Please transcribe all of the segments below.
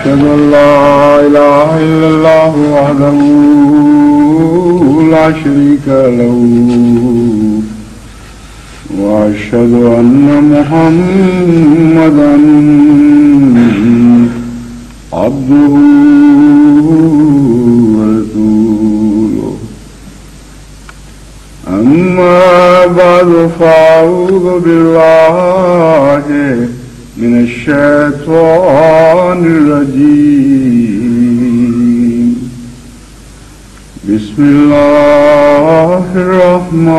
أشهد أن لا إله إلا الله وحده لا شريك له وأشهد أن محمدا عبده ورسوله أما بعد فأعوذ بالله من الشيطان الرجيم بسم الله الرحمن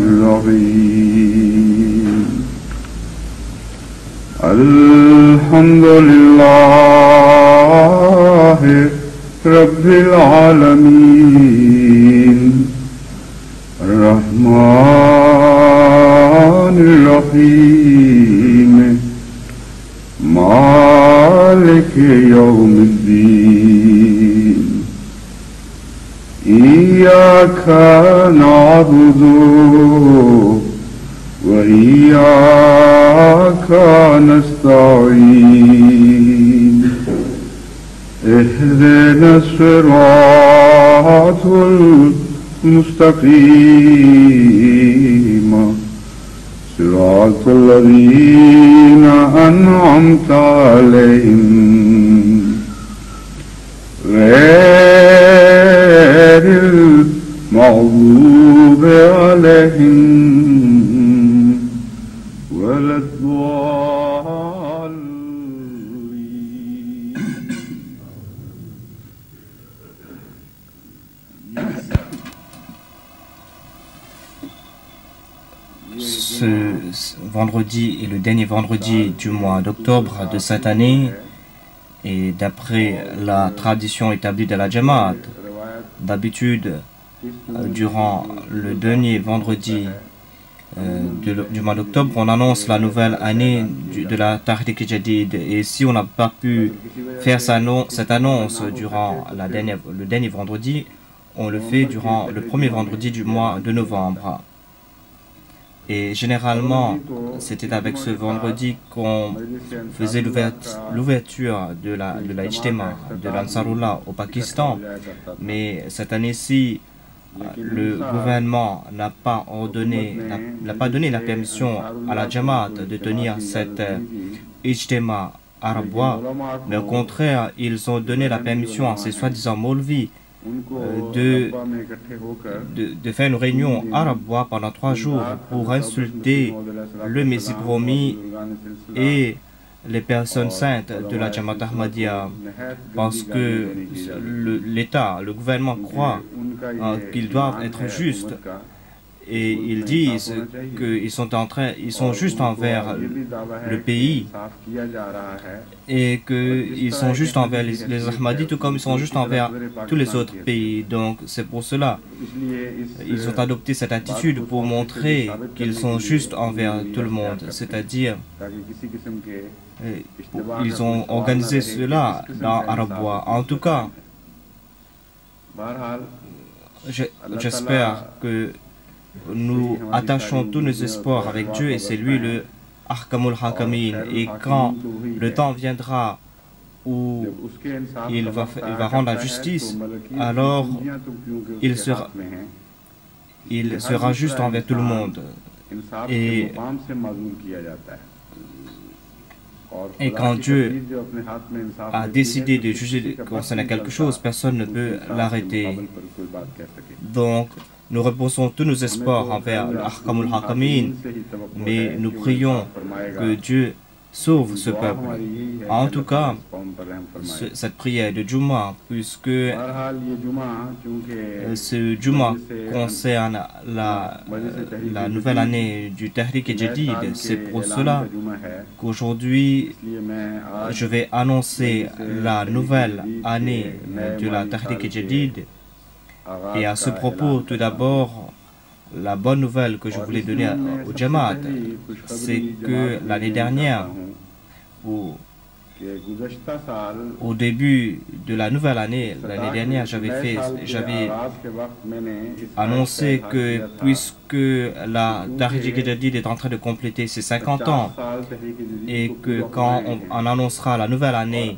الرحيم الحمد لله رب العالمين الرحمن الرحيم مالك يوم الدين إياك نعبد وإياك نستعين اهدنا الصراط المستقيم صراط الذين أنعمت عليهم غير المغضوب عليهم ولا الضالين. Ce vendredi est le dernier vendredi du mois d'octobre de cette année et d'après la tradition établie de la Jamaat, d'habitude, durant le dernier vendredi du mois d'octobre, on annonce la nouvelle année de la Tahrik Jadid. Et si on n'a pas pu faire cette annonce durant le dernier vendredi, on le fait durant le premier vendredi du mois de novembre. Et généralement, c'était avec ce vendredi qu'on faisait l'ouverture de la Ijtima, de l'Ansarullah au Pakistan. Mais cette année-ci, le gouvernement n'a pas donné la permission à la Jamaat de tenir cette Ijtima arabois, mais au contraire, ils ont donné la permission à ces soi-disant Maulvis de faire une réunion arabois pendant 3 jours pour insulter le Messie promis et les personnes saintes de la Jamaat Ahmadiyya, parce que l'État, le gouvernement croit qu'ils doivent être justes et ils disent qu'ils sont justes envers le pays et qu'ils sont justes envers les Ahmadis, tout comme ils sont justes envers tous les autres pays. Donc c'est pour cela ils ont adopté cette attitude pour montrer qu'ils sont justes envers tout le monde, c'est-à-dire ils ont organisé cela dans Arabois. En tout cas, j'espère que nous attachons tous nos espoirs avec Dieu et c'est lui le Ahkamul Hakamin. Et quand le temps viendra où il va rendre la justice, alors il sera juste envers tout le monde. Et quand Dieu a décidé de juger concernant quelque chose, personne ne peut l'arrêter. Donc, nous reposons tous nos espoirs envers l'Ahkamul Hakamin, mais nous prions que Dieu sauve ce peuple. En tout cas, cette prière de Juma, puisque ce Juma concerne la nouvelle année du Tahrik Jadid, c'est pour cela qu'aujourd'hui je vais annoncer la nouvelle année de la Tahrik Jadid. Et à ce propos, tout d'abord, la bonne nouvelle que je voulais donner au Jamaat, c'est que l'année dernière, où Au début de la nouvelle année, l'année dernière, j'avais annoncé que puisque la Tahrik Jadid est en train de compléter ses 50 ans et que quand on annoncera la nouvelle année,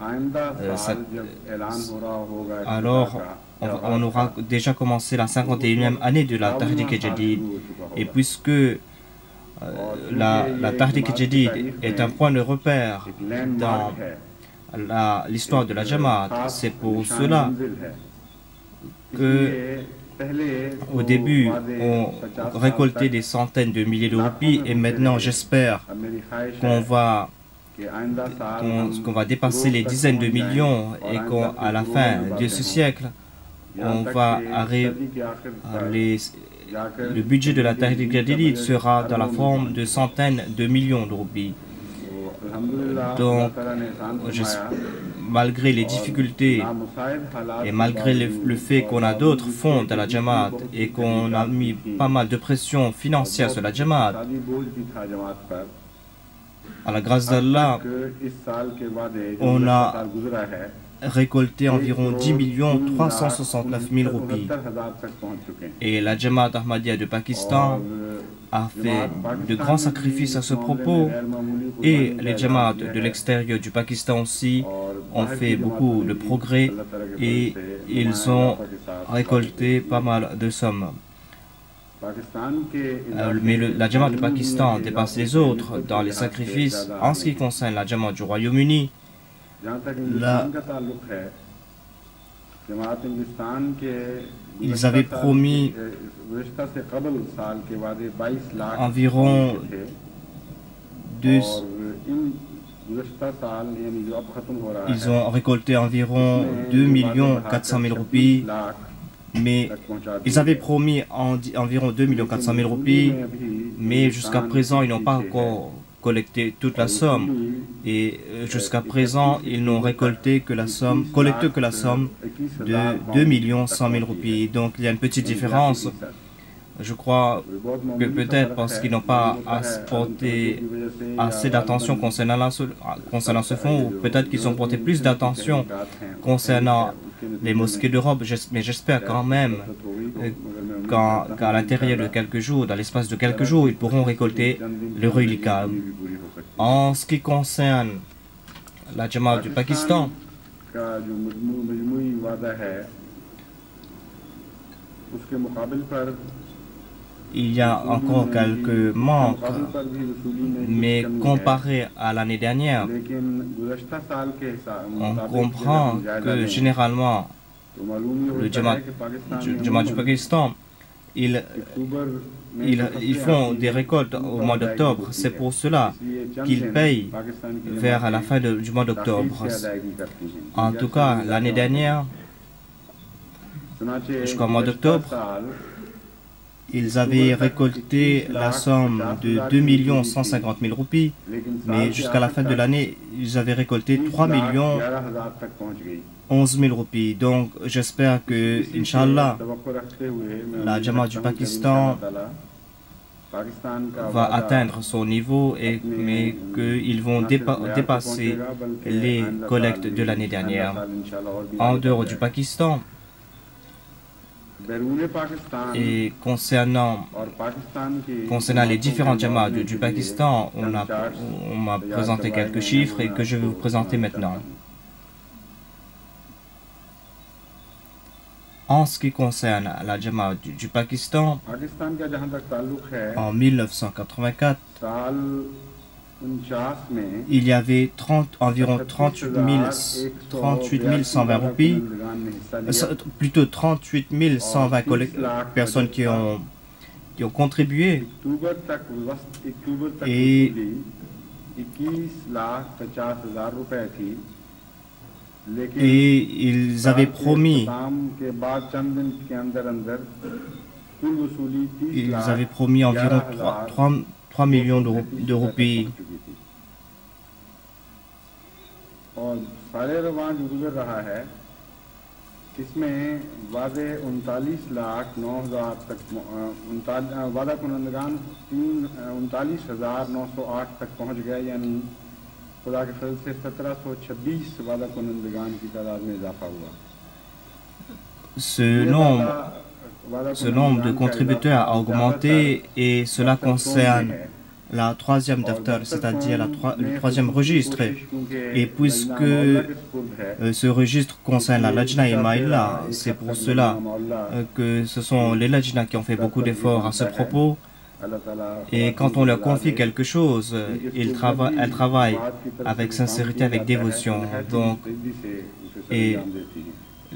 alors on aura déjà commencé la 51e année de la Tahrik Jadid. Et puisque la Tahrik Jadid est un point de repère dans l'histoire de la Jamaat, c'est pour cela que au début on récoltait des centaines de milliers de roupies et maintenant j'espère qu'on va dépasser les dizaines de millions et qu'à la fin de ce siècle on va arriver le budget de la Tahrik Jadid sera dans la forme de centaines de millions de roupies. Donc, malgré les difficultés et malgré le fait qu'on a d'autres fonds de la Jamaat et qu'on a mis pas mal de pression financière sur la Jamaat, à la grâce d'Allah, on a récolté environ 10 369 000 roupies. Et la Jamaat Ahmadiyya de Pakistan a fait de grands sacrifices à ce propos et les Jamaat de l'extérieur du Pakistan aussi ont fait beaucoup de progrès et ils ont récolté pas mal de sommes. Mais la Jamaat du Pakistan dépasse les autres dans les sacrifices. En ce qui concerne la Jamaat du Royaume-Uni, ils avaient promis environ ils ont récolté environ 2 400 000 roupies, mais ils avaient promis environ 2 400 000 roupies, mais jusqu'à présent ils n'ont pas encore collecté toute la somme et jusqu'à présent ils n'ont collecté que la somme de 2 100 000 roupies. Donc il y a une petite différence. Je crois que peut-être parce qu'ils n'ont pas porté assez d'attention concernant ce fonds, ou peut-être qu'ils ont porté plus d'attention concernant les mosquées d'Europe, mais j'espère quand même qu'à l'intérieur de quelques jours, dans l'espace de quelques jours, ils pourront récolter le reliquat. En ce qui concerne la Jamaat du Pakistan, il y a encore quelques manques, mais comparé à l'année dernière, on comprend que généralement le Jamaat du Pakistan, ils font des récoltes au mois d'octobre. C'est pour cela qu'ils payent vers la fin du mois d'octobre. En tout cas, l'année dernière, jusqu'au mois d'octobre, ils avaient récolté la somme de 2 150 000 roupies, mais jusqu'à la fin de l'année, ils avaient récolté 3 11 000 roupies. Donc, j'espère que, Inch'Allah, la Jamaat du Pakistan va atteindre son niveau, mais qu'ils vont dépasser les collectes de l'année dernière. En dehors du Pakistan, et concernant les différents Jamaats du Pakistan, on m'a présenté quelques chiffres et que je vais vous présenter maintenant. En ce qui concerne la Jamaat du Pakistan, en 1984, il y avait environ 38 120 roupies, plutôt 38 120 personnes qui ont contribué, et ils avaient promis environ 3 millions de roupies. इसमें वादे 39,09,000 तक वादा कुनंदगान 39,908 तक पहुंच गए, यानी Ce nombre de contributeurs a augmenté et cela concerne la troisième daftar, c'est-à-dire le troisième registre. Et puisque ce registre concerne la Lajna et Maïla, c'est pour cela que ce sont les Lajna qui ont fait beaucoup d'efforts à ce propos. Et quand on leur confie quelque chose, elles travaillent avec sincérité, avec dévotion. Donc, et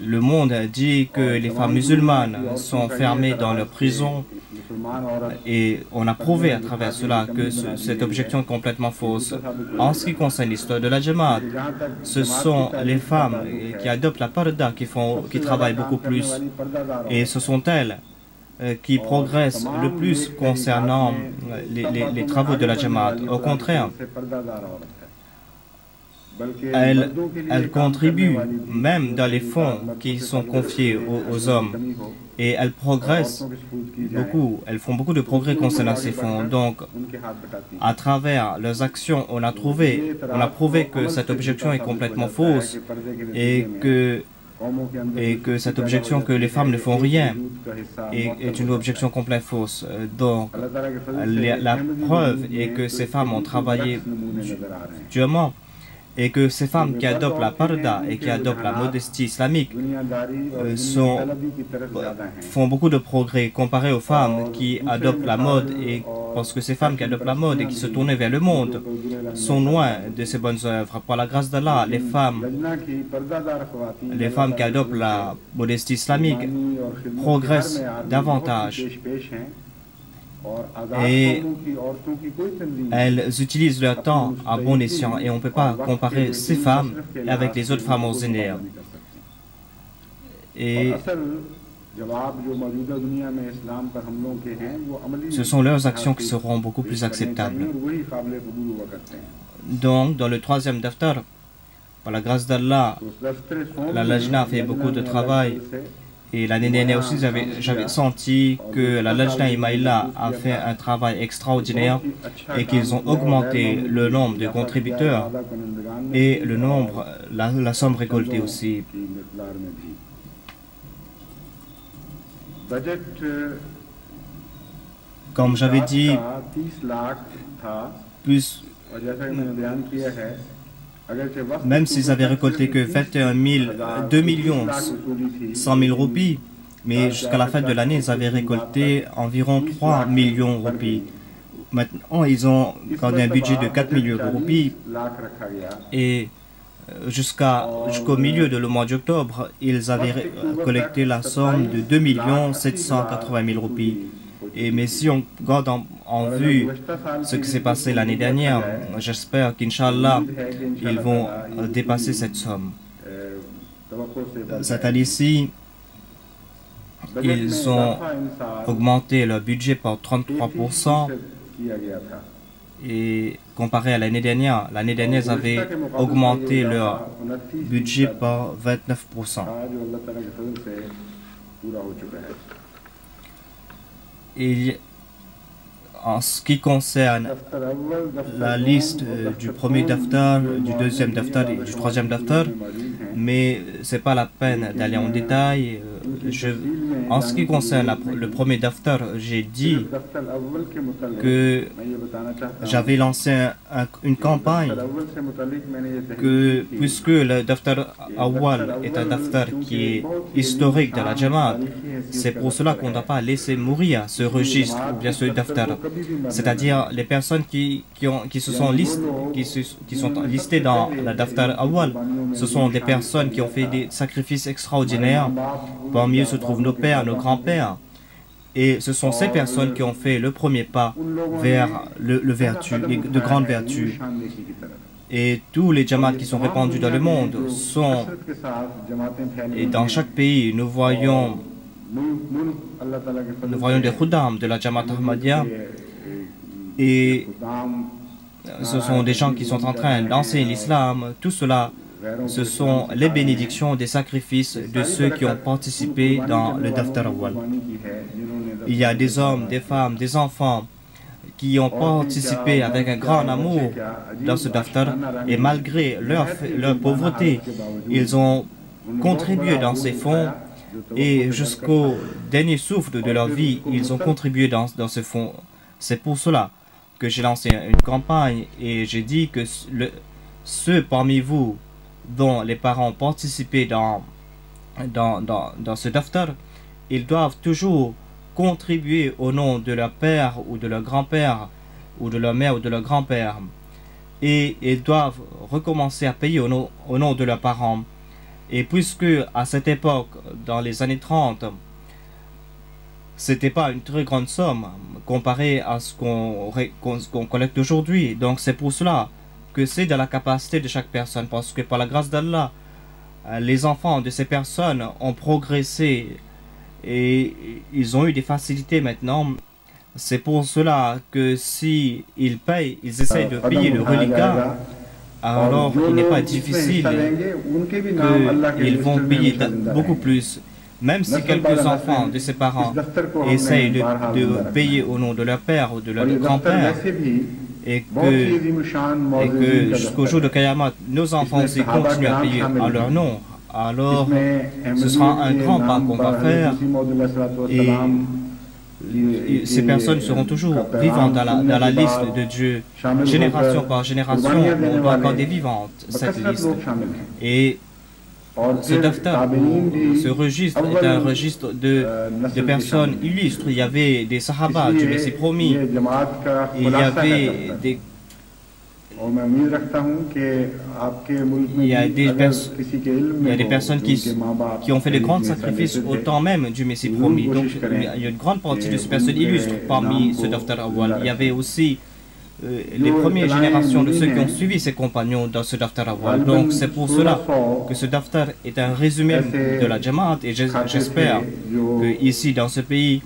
le monde dit que les femmes musulmanes sont fermées dans leur prison et on a prouvé à travers cela que cette objection est complètement fausse. En ce qui concerne l'histoire de la Jamaat, ce sont les femmes qui adoptent la parda qui travaillent beaucoup plus et ce sont elles qui progressent le plus concernant les travaux de la Jamaat. Au contraire, elles contribuent même dans les fonds qui sont confiés aux hommes et elles progressent beaucoup, elles font beaucoup de progrès concernant ces fonds. Donc, à travers leurs actions, on a prouvé que cette objection est complètement fausse et que cette objection que les femmes ne font rien est une objection complètement fausse. Donc, la preuve est que ces femmes ont travaillé durement et que ces femmes qui adoptent la parda et qui adoptent la modestie islamique font beaucoup de progrès comparé aux femmes qui adoptent la mode, et parce que ces femmes qui adoptent la mode et qui se tournent vers le monde sont loin de ces bonnes œuvres. Par la grâce d'Allah, les femmes qui adoptent la modestie islamique progressent davantage et elles utilisent leur temps à bon escient et on ne peut pas comparer ces femmes avec les autres femmes ordinaires. Et ce sont leurs actions qui seront beaucoup plus acceptables. Donc, dans le troisième daftar, par la grâce d'Allah, la Lajna a fait beaucoup de travail. Et l'année dernière aussi, j'avais senti que la Lajna et Maïla a fait un travail extraordinaire et qu'ils ont augmenté le nombre de contributeurs et le nombre, la somme récoltée aussi. Comme j'avais dit, même s'ils avaient récolté que 2 millions 100 000 roupies, mais jusqu'à la fin de l'année, ils avaient récolté environ 3 millions de roupies. Maintenant, ils ont gardé un budget de 4 millions de roupies et jusqu'au milieu de le mois d'octobre, ils avaient collecté la somme de 2 780 000 roupies. Mais si on garde en vue ce qui s'est passé l'année dernière, j'espère qu'Inch'Allah, ils vont dépasser cette somme. Cette année-ci, ils ont augmenté leur budget par 33%. Et comparé à l'année dernière, ils avaient augmenté leur budget par 29%. Et en ce qui concerne la liste du premier daftar, du deuxième daftar et du troisième daftar, mais ce n'est pas la peine d'aller en détail. En ce qui concerne le premier daftar, j'ai dit que j'avais lancé une campagne que, puisque le daftar awal est un daftar qui est historique de la Jamaat, c'est pour cela qu'on ne doit pas laisser mourir ce registre ou bien ce daftar. C'est-à-dire les personnes qui sont listées dans la daftar awal, ce sont des personnes qui ont fait des sacrifices extraordinaires. Parmi eux se trouvent nos pères, nos grands-pères. Et ce sont ces personnes qui ont fait le premier pas vers de grandes vertus. Et tous les Jamaat qui sont répandus dans le monde sont... Et dans chaque pays, nous voyons des khuddam de la Jamaat Ahmadiyya. Et ce sont des gens qui sont en train d'enseigner l'islam. Tout cela, ce sont les bénédictions des sacrifices de ceux qui ont participé dans le daftar awal. Il y a des hommes, des femmes, des enfants qui ont participé avec un grand amour dans ce daftar et malgré leur pauvreté, ils ont contribué dans ces fonds et jusqu'au dernier souffle de leur vie, ils ont contribué dans ce fonds. C'est pour cela que j'ai lancé une campagne et j'ai dit que ceux parmi vous dont les parents ont participé dans ce daftar, ils doivent toujours contribuer au nom de leur père ou de leur grand-père ou de leur mère ou de leur grand-père. Et ils doivent recommencer à payer au nom de leurs parents. Et puisque à cette époque, dans les années 30, c'était pas une très grande somme comparée à ce qu'on collecte aujourd'hui. Donc c'est pour cela que c'est dans la capacité de chaque personne, parce que par la grâce d'Allah, les enfants de ces personnes ont progressé et ils ont eu des facilités maintenant. C'est pour cela que si ils payent, ils essayent de payer le reliquat, alors il n'est pas difficile qu'ils vont payer beaucoup plus. Même si quelques enfants de ses parents essayent de payer au nom de leur père ou de leur grand-père, et que jusqu'au jour de Qiyamah, nos enfants aussi continuent à payer en leur nom, alors ce sera un grand pas qu'on va faire et ces personnes seront toujours vivantes dans la liste de Dieu. Génération par génération, on doit accorder vivante cette liste. Et ce daftar, ce registre est un registre de personnes illustres. Il y avait des sahaba, du Messie promis. Il y avait des... Il y a des personnes qui ont fait de grands sacrifices au temps même du Messie promis. Donc il y a une grande partie de ces personnes illustres parmi ce daftar awal. Il y avait aussi les premières générations de ceux qui ont suivi ces compagnons dans ce daftar awal. Donc c'est pour cela que ce daftar est un résumé de la Jamaat et j'espère que ici dans ce pays,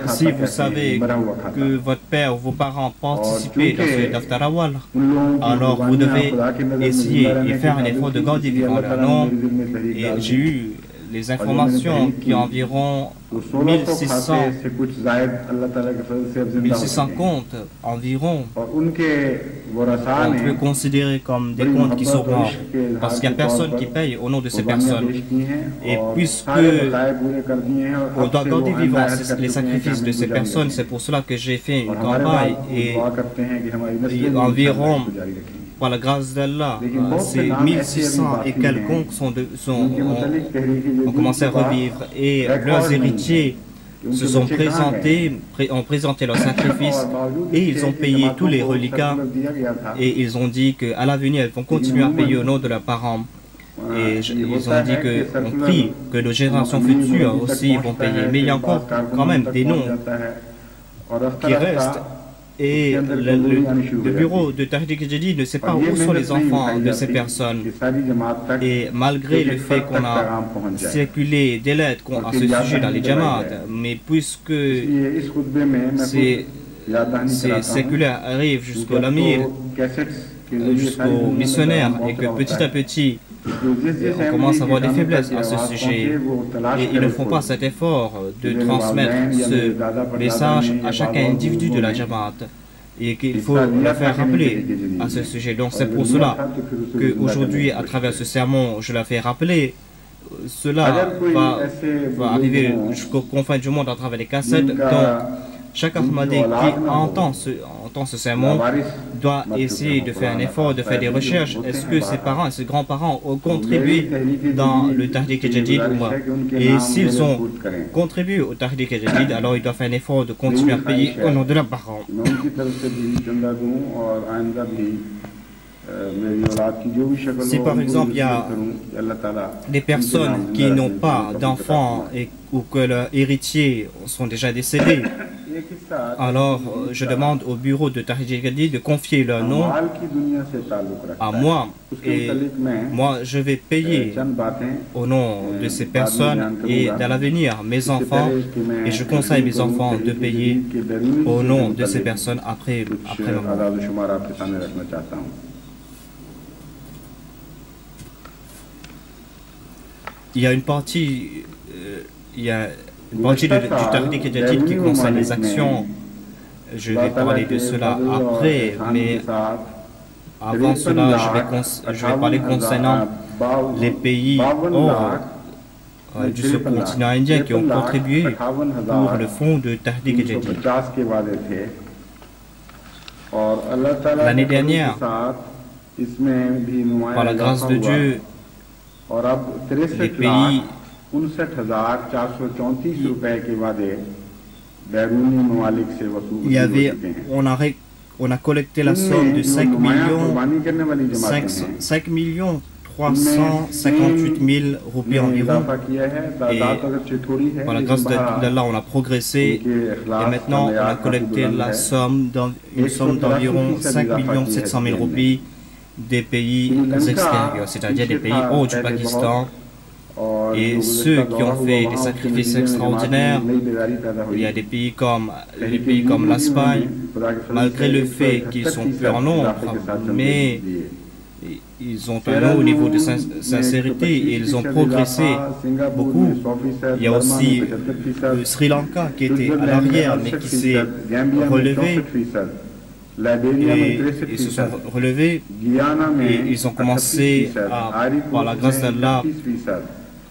si vous savez que votre père ou vos parents participaient dans ce daftar awal, alors vous devez essayer et faire un effort de garder vivant leur nom. Et j'ai eu les informations qu'il y a environ 1600 comptes environ qu'on peut considérer comme des comptes qui sont morts parce qu'il n'y a personne qui paye au nom de ces personnes. Et puisque on doit garder vivant les sacrifices de ces personnes, c'est pour cela que j'ai fait une campagne et environ, par la grâce d'Allah, ces 1600 et quelconques ont commencé à revivre et leurs héritiers se sont ont présenté leurs sacrifices et ils ont payé tous les reliquats et ils ont dit qu'à l'avenir ils vont continuer à payer au nom de leurs parents. Et ils ont dit qu'on prie que nos générations futures aussi vont payer. Mais il y a encore quand même des noms qui restent. Et le bureau de Tahrik Jadid ne sait pas où sont les enfants de ces personnes. Et malgré le fait qu'on a circulé des lettres à ce sujet dans les Jamaat, mais puisque ces circulaires arrivent jusqu'au Lamir, jusqu'aux missionnaires, et que petit à petit, on commence à avoir des faiblesses à ce sujet et ils ne font pas cet effort de transmettre ce message à chaque individu de la Jamaat et qu'il faut le faire rappeler à ce sujet. Donc c'est pour cela qu'aujourd'hui, à travers ce sermon, je la fais rappeler. Cela va arriver jusqu'aux confins du monde à travers les cassettes. Donc chaque Ahmadi qui entend ce sermon doit essayer de faire un effort, de faire des recherches. Est-ce que ses parents et ses grands-parents ont contribué dans le Tahrik Jadid ou pas? Et s'ils ont contribué au Tahrik Jadid, alors ils doivent faire un effort de continuer à payer au nom de leurs parents. Si par exemple il y a des personnes qui n'ont pas d'enfants ou que leurs héritiers sont déjà décédés, alors je demande au bureau de Tahrik Jadid de confier leur nom à moi et moi je vais payer au nom de ces personnes et dans l'avenir mes enfants et je conseille mes enfants de payer au nom de ces personnes après moi. Il y a une partie du Tahrik Jadid qui concerne les actions Je vais parler de cela après, mais avant cela, je vais parler concernant les pays hors du sous-continent indien qui ont contribué pour le fonds de Tahrik Jadid. L'année dernière, par la grâce de Dieu, les pays on a collecté la somme de 5 358 000 roupies environ. Et par la grâce d'Allah, on a progressé. Et maintenant, on a collecté une somme d'environ 5 700 000 roupies des pays extérieurs, c'est-à-dire des pays hors du Pakistan. Et ceux qui ont fait des sacrifices extraordinaires, il y a des pays comme l'Espagne, malgré le fait qu'ils sont peu en nombre, mais ils ont un haut niveau de sincérité et ils ont progressé beaucoup. Il y a aussi le Sri Lanka qui était à l'arrière mais qui s'est relevé. Et ils se sont relevés et ils ont commencé, par la grâce d'Allah,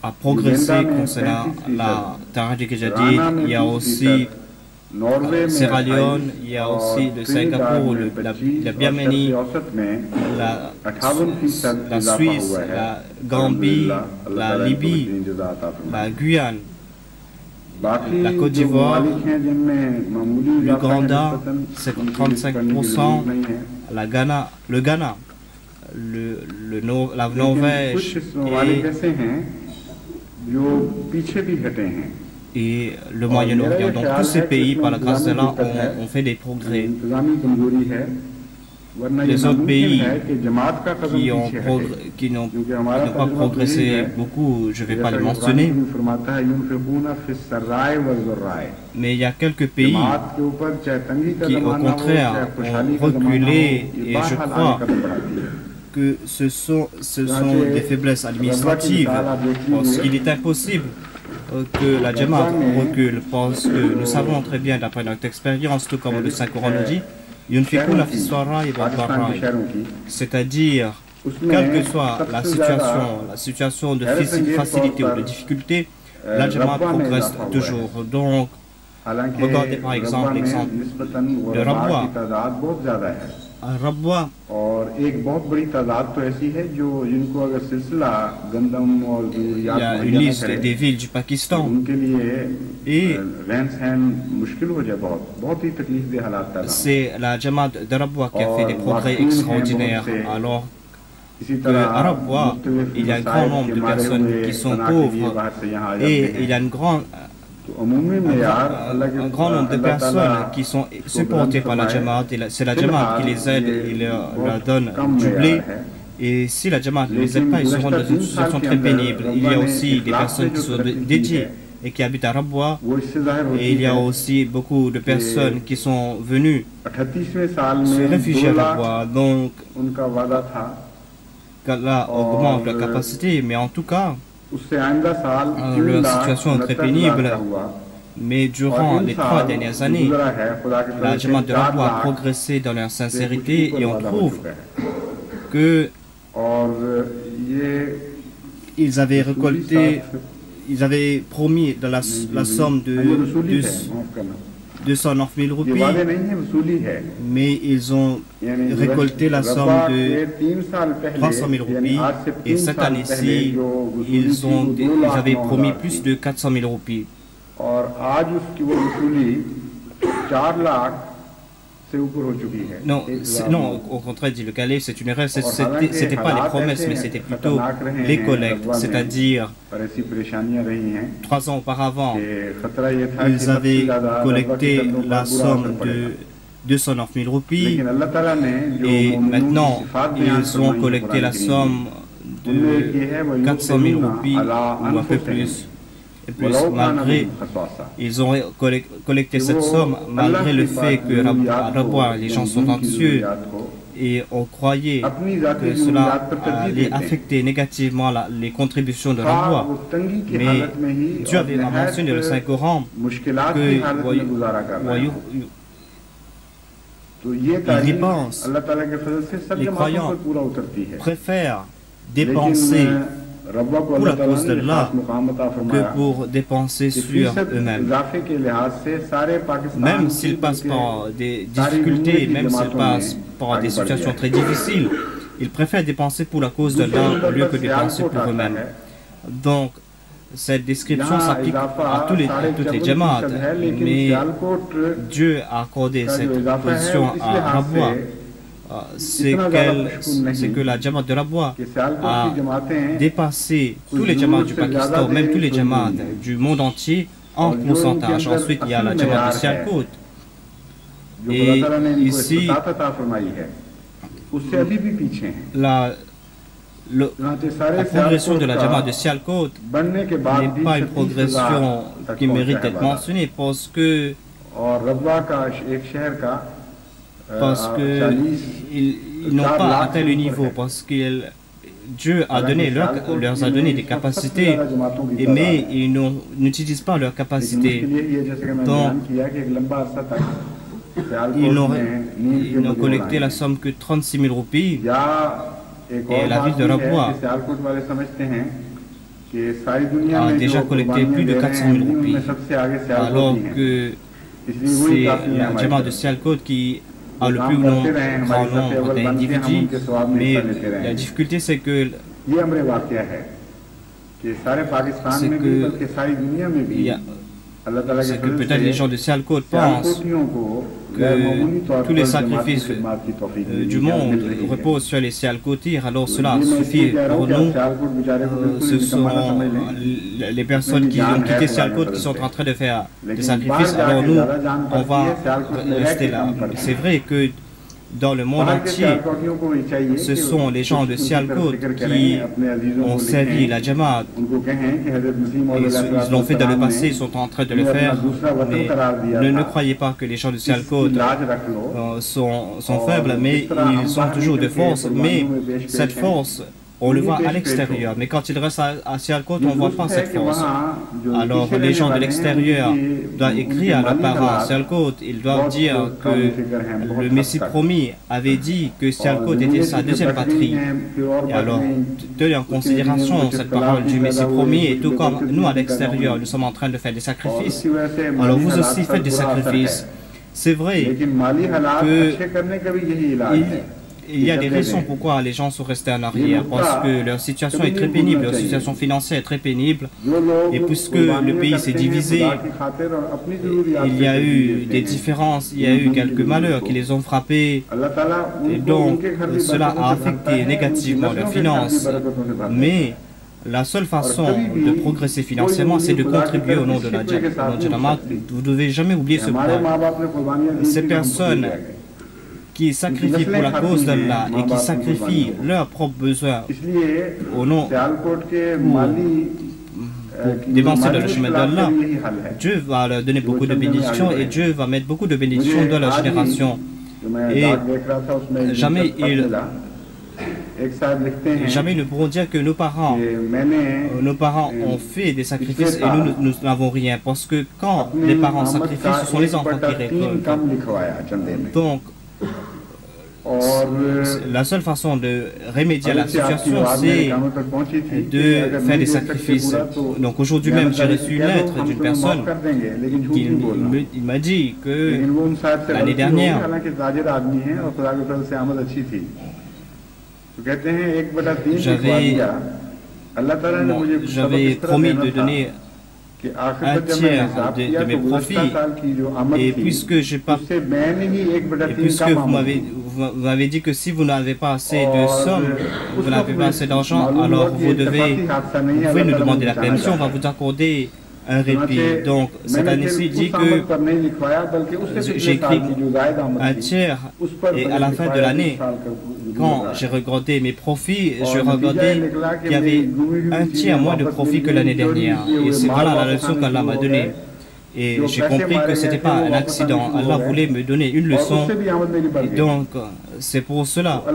à progresser concernant la Tahrik Jadid. Il y a aussi Sierra Leone, il y a aussi le Singapour, la Birmanie, la Suisse, la Gambie, la Libye, la Guyane, la Côte d'Ivoire, l'Ouganda, c'est 35%, le Ghana, la Norvège et le Moyen-Orient. Donc tous ces pays, par la grâce d'Allah, ont fait des progrès. Les autres pays qui n'ont pas progressé beaucoup, je ne vais pas les mentionner. Mais il y a quelques pays qui, au contraire, ont reculé et je crois que ce sont des faiblesses administratives parce qu'il est impossible que la Jamaat recule parce que nous savons très bien d'après notre expérience, tout comme le Saint-Coran nous dit, c'est-à-dire, quelle que soit la situation de facilité ou de difficulté, la Jamaat progresse toujours. Donc, regardez par exemple l'exemple de Rabwa. Rabwa, il y a une liste des villes du Pakistan et c'est la Jamaat de Rabwa qui a fait des progrès extraordinaires alors qu'à Rabwa, il y a un grand nombre de personnes qui sont pauvres et il y a un grand nombre de personnes qui sont supportées par la Jamaat. C'est la Jamaat qui les aide et leur donne du blé. Et si la Jamaat ne les aide pas, ils seront dans une situation très pénible. Il y a aussi des personnes qui sont dédiées et qui habitent à Rabwa. Et il y a aussi beaucoup de personnes qui sont venues se réfugier à Rabwa. Donc, qu'Allah augmente la capacité, mais en tout cas, leur situation est très pénible, mais durant les 3 dernières années, la Jamaat de Rabwa a progressé dans leur sincérité et on trouve que ils avaient récolté, ils avaient promis de la somme de 209 000 roupies, mais ils ont récolté la somme de 300 000 roupies et cette année-ci, ils avaient promis plus de 400 000 roupies. Non, au contraire, dit le calife, c'est une erreur. C'était pas les promesses, mais c'était plutôt les collectes. C'est-à-dire, 3 ans auparavant, ils avaient collecté la somme de 209 000 roupies et maintenant, ils ont collecté la somme de 400 000 roupies ou un peu plus. Et plus, ils ont collecté cette somme malgré le fait que à Rabwa, les gens sont anxieux et on croyait que cela allait affecter négativement les contributions de Rabwa. Mais Dieu avait mentionné dans le Saint-Coran que Ils dépensent. Les croyants préfèrent dépenser pour la cause d'Allah que pour dépenser sur eux-mêmes. Même s'ils passent par des difficultés, même s'ils passent par des situations très difficiles, ils préfèrent dépenser pour la cause d'Allah au lieu que dépenser pour eux-mêmes. Donc, cette description s'applique à toutes les jama'at, mais Dieu a accordé cette position à Rabwa. C'est que la jama'at de Rabwa a dépassé tous les jama'at du Pakistan, même tous les jama'at du monde entier en pourcentage. Ensuite, il y a la jama'at de Sialkot. Et ici, la progression de la jama'at de Sialkot n'est pas une progression qui mérite d'être mentionnée parce que ils n'ont pas atteint le niveau, parce que Dieu a leur a donné des capacités, mais ils n'utilisent pas leurs capacités. Donc, ils n'ont collecté la somme que 36 000 roupies. Et la ville de Rabwa a déjà collecté plus de 400 000 roupies, alors que c'est la jama'at de Sialkot qui a le plus grand nombre d'individus. Mais la difficulté, c'est que peut-être les gens de Sialkot pensent que tous les sacrifices du monde reposent sur les Sialkotirs, alors cela suffit pour nous. Ce sont les personnes qui ont quitté Sialkot qui sont en train de faire des sacrifices, alors nous, on va rester là. C'est vrai que dans le monde entier, ce sont les gens de Sialkot qui ont servi la jama'at. Ils l'ont fait dans le passé, ils sont en train de le faire. Mais ne croyez pas que les gens de Sialkot sont faibles, mais ils ont toujours de force. Mais cette force, on le voit à l'extérieur, mais quand ils restent à Sialkot, on ne voit pas cette force. Alors les gens de l'extérieur doivent écrire à leurs parents à Sialkot, ils doivent dire que le Messie promis avait dit que Sialkot était sa deuxième patrie. Et alors, tenez en considération cette parole du Messie promis, et tout comme nous à l'extérieur, nous sommes en train de faire des sacrifices. Alors vous aussi faites des sacrifices. C'est vrai qu'il y a des raisons pourquoi les gens sont restés en arrière, parce que leur situation est très pénible, leur situation financière est très pénible, et puisque le pays s'est divisé, il y a eu des différences, il y a eu quelques malheurs qui les ont frappés, et donc cela a affecté négativement leurs finances. Mais la seule façon de progresser financièrement, c'est de contribuer au nom de la jama'at. Vous ne devez jamais oublier ce point. Ces personnes qui sacrifient pour la cause d'Allah et qui sacrifient leurs propres besoins au nom pour dépenser dans le chemin d'Allah, Dieu va leur donner beaucoup de bénédictions et Dieu va mettre beaucoup de bénédictions dans leur génération. Et jamais ils ne pourront dire que nos parents ont fait des sacrifices et nous n'avons rien, parce que quand les parents sacrifient, ce sont les enfants qui récoltent. Donc, la seule façon de remédier à la situation, c'est de faire des sacrifices. Donc aujourd'hui même, j'ai reçu une lettre d'une personne qui m'a dit que l'année dernière, j'avais promis de donner un tiers de mes profits, et puisque vous m'avez dit que si vous n'avez pas assez de sommes, vous n'avez pas assez d'argent, alors vous pouvez nous demander la permission, on va vous accorder un répit. Donc cette année-ci dit que j'ai écrit un tiers, et à la fin de l'année, quand j'ai regardé mes profits, je regardais qu'il y avait un tiers moins de profits que l'année dernière. Et c'est voilà la leçon qu'Allah m'a donnée. Et j'ai compris que ce n'était pas un accident. Allah voulait me donner une leçon. Et donc, c'est pour cela que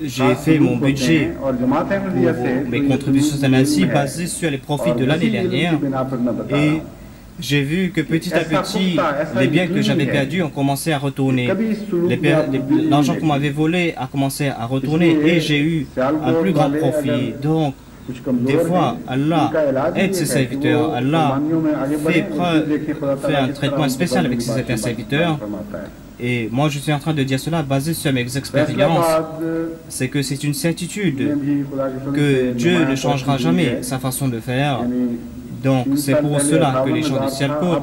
j'ai fait mon budget pour mes contributions cette année-ci basé sur les profits de l'année dernière. Et j'ai vu que petit à petit, les biens que j'avais perdus ont commencé à retourner. L'argent qu'on m'avait volé a commencé à retourner et j'ai eu un plus grand profit. Donc, des fois, Allah aide ses serviteurs. Allah fait un traitement spécial avec ses serviteurs. Et moi, je suis en train de dire cela basé sur mes expériences. C'est que c'est une certitude que Dieu ne changera jamais sa façon de faire. Donc, c'est pour cela que les gens de Sialkot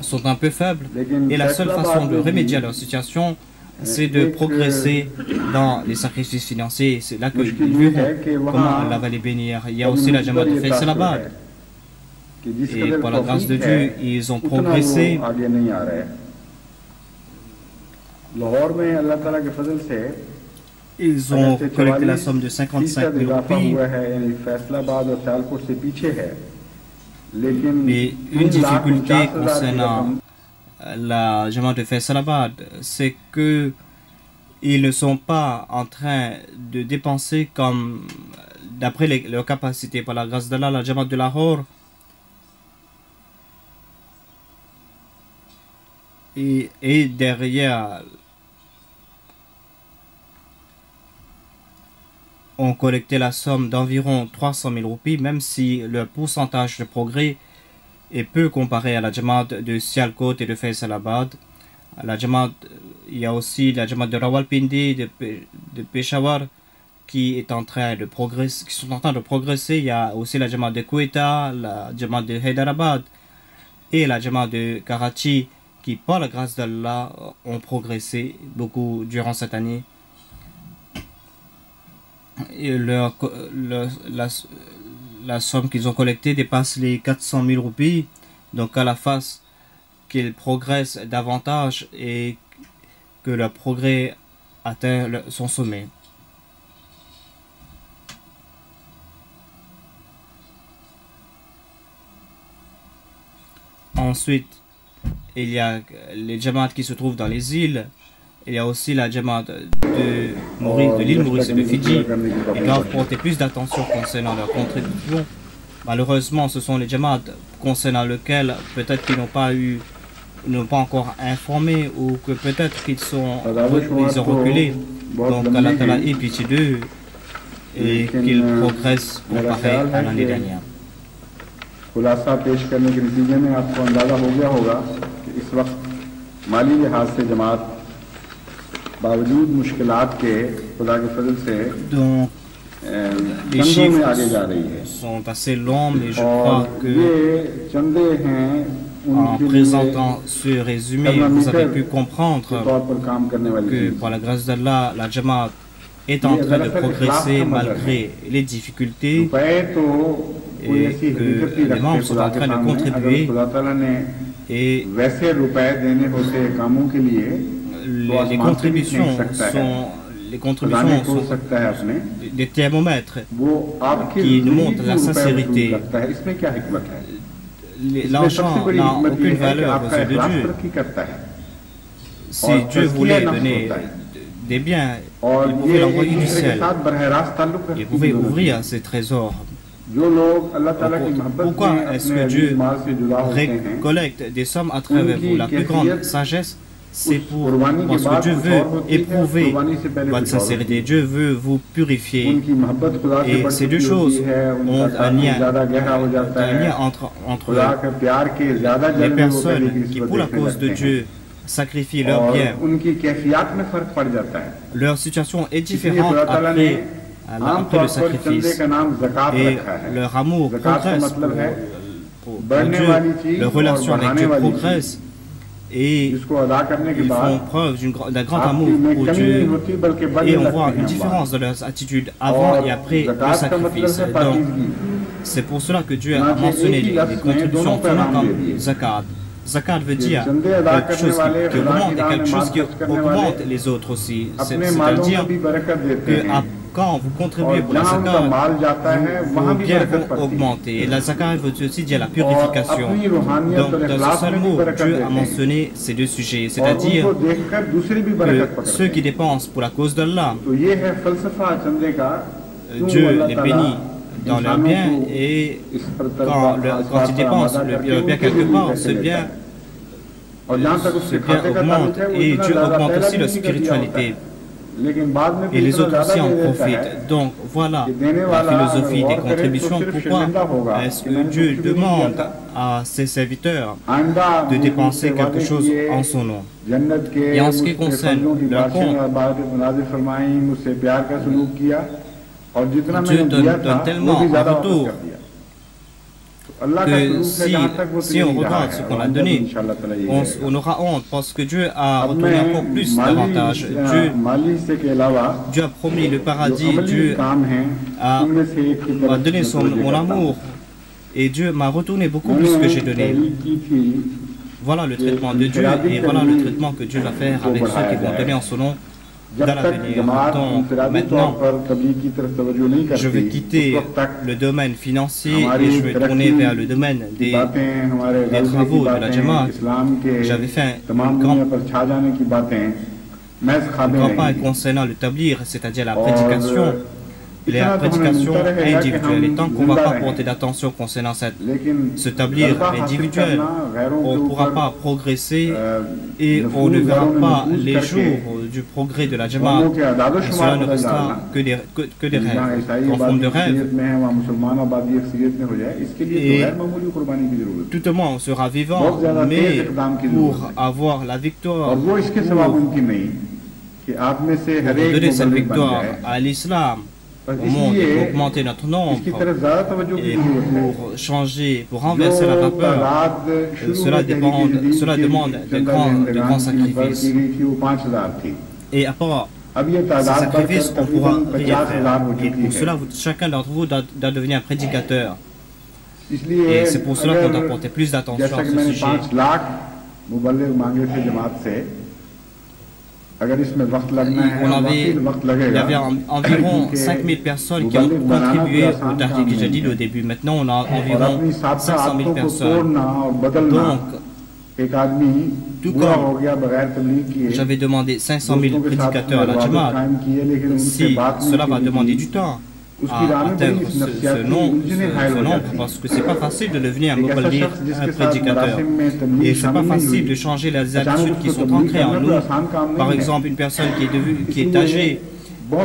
sont un peu faibles. Et la seule façon de remédier à leur situation, c'est de progresser dans les sacrifices financiers. C'est là que ils verront comment Allah va les bénir. Il y a aussi la Jamaat de Faisalabad. Et par la grâce de Dieu, ils ont progressé. Ils ont collecté la somme de 55 000 roupies. Mais une difficulté concernant la Jamaat de Faisalabad, c'est que ils ne sont pas en train de dépenser comme d'après leur capacité. Par la grâce d'Allah, la Jamaat de Lahore et derrière ont collecté la somme d'environ 300 000 roupies, même si leur pourcentage de progrès est peu comparé à la Jamaat de Sialkot et de Faisalabad. La Jamaat, il y a aussi la Jamaat de Rawalpindi, de Peshawar, qui sont en train de progresser. Il y a aussi la Jamaat de Quetta, la Jamaat de Hyderabad et la Jamaat de Karachi, qui, par la grâce d'Allah, ont progressé beaucoup durant cette année. Et la somme qu'ils ont collectée dépasse les 400 000 roupies. Donc à la face qu'ils progressent davantage et que leur progrès atteint son sommet. Ensuite, il y a les Jamaat qui se trouvent dans les îles. Il y a aussi la Jamaat de l'île Maurice et de Fidji. Ils doivent porter plus d'attention concernant leur contribution. Malheureusement, ce sont les Jamaat concernant lesquels peut-être qu'ils n'ont pas encore informé ou que peut-être qu'ils ont reculé. Donc Allah Ta'ala ait pitié d'eux et qu'ils progressent comparé à l'année dernière. खुलासा पेश करने के नतीजे में आपको अंदाजा हो गया होगा कि इस वक्त माली लिहाज से जमात बावजूद मुश्किलात के खुदा के फजल से les chiffres sont assez longs, mais je crois que en présentant ce résumé, vous avez pu comprendre que par la grâce d'Allah, la Jamaat est en train de progresser malgré les difficultés et que les membres sont en train de contribuer et les contributions sont des thermomètres qui nous montrent la sincérité. L'argent n'a aucune valeur aux yeux de Dieu. Si Dieu voulait donner des biens, il pouvait l'envoyer du ciel. Il pouvait ouvrir ses trésors. Pourquoi est-ce que Dieu récollecte des sommes à travers vous? La plus grande sagesse, c'est parce que Dieu veut éprouver votre sincérité. Dieu veut vous purifier. Et ces deux choses ont un lien entre les personnes qui, pour la cause de Dieu, sacrifient leurs biens. Leur situation est différente après le sacrifice. Et leur amour progresse pour Dieu. Leur relation avec Dieu progresse. Et ils font preuve d'un grand amour pour Dieu. Et on voit une différence de leurs attitudes avant et après le sacrifice. Donc, c'est pour cela que Dieu a mentionné les contributions comme zakat. Zakat veut dire quelque chose qui augmente et quelque chose qui augmente les autres aussi. C'est-à-dire que quand vous contribuez pour la zakat, vos biens vont augmenter. Et la zakat veut aussi dire la purification. Donc, dans un seul mot, Dieu a mentionné ces deux sujets. C'est-à-dire que ceux qui dépensent pour la cause d'Allah, Dieu les bénit dans leur bien et quand ils dépensent leur bien quelque part, ce bien augmente et Dieu augmente aussi leur spiritualité. Et les autres aussi en profitent. Donc voilà la philosophie des contributions. Pourquoi est-ce que Dieu demande à ses serviteurs de dépenser quelque chose en son nom? Et en ce qui concerne leur compte, Dieu donne tellement en retour que si on regarde ce qu'on a donné, on aura honte parce que Dieu a retourné encore plus davantage. Dieu a promis le paradis, Dieu m'a donné mon amour et Dieu m'a retourné beaucoup plus que j'ai donné. Voilà le traitement de Dieu et voilà le traitement que Dieu va faire avec ceux qui vont donner en son nom dans l'avenir. Donc maintenant, je vais quitter le domaine financier et je vais tourner vers le domaine des travaux de la Jamaat. J'avais fait une campagne concernant le tablir, c'est-à-dire la prédication. La prédication individuelle. Et tant qu'on ne va pas porter d'attention concernant ce tablir individuel, on ne pourra pas progresser et on ne verra pas les jours du progrès de la Jamaat. Cela ne restera que des rêves, en forme de rêve. Et tout au moins on sera vivant, mais pour avoir la victoire, pour donner cette victoire à l'islam, au monde, pour augmenter notre nombre et pour changer, pour renverser la vapeur, cela demande de grands sacrifices. Et à part ces sacrifices, on ne pourra rien faire. Et pour cela, chacun d'entre vous doit devenir un prédicateur. Et c'est pour cela qu'on doit porter plus d'attention à ce sujet. Il y avait environ 5000 personnes qui ont contribué au Tahrik Jadid au début. Maintenant, on a environ 500 000 personnes. Donc, tout comme j'avais demandé 500 000 prédicateurs à la Jamaat, si cela va demander du temps à atteindre ce nombre, parce que c'est pas facile de devenir un muballigh, un prédicateur. Et c'est pas facile de changer les habitudes qui sont ancrées en nous. Par exemple, une personne qui est âgée,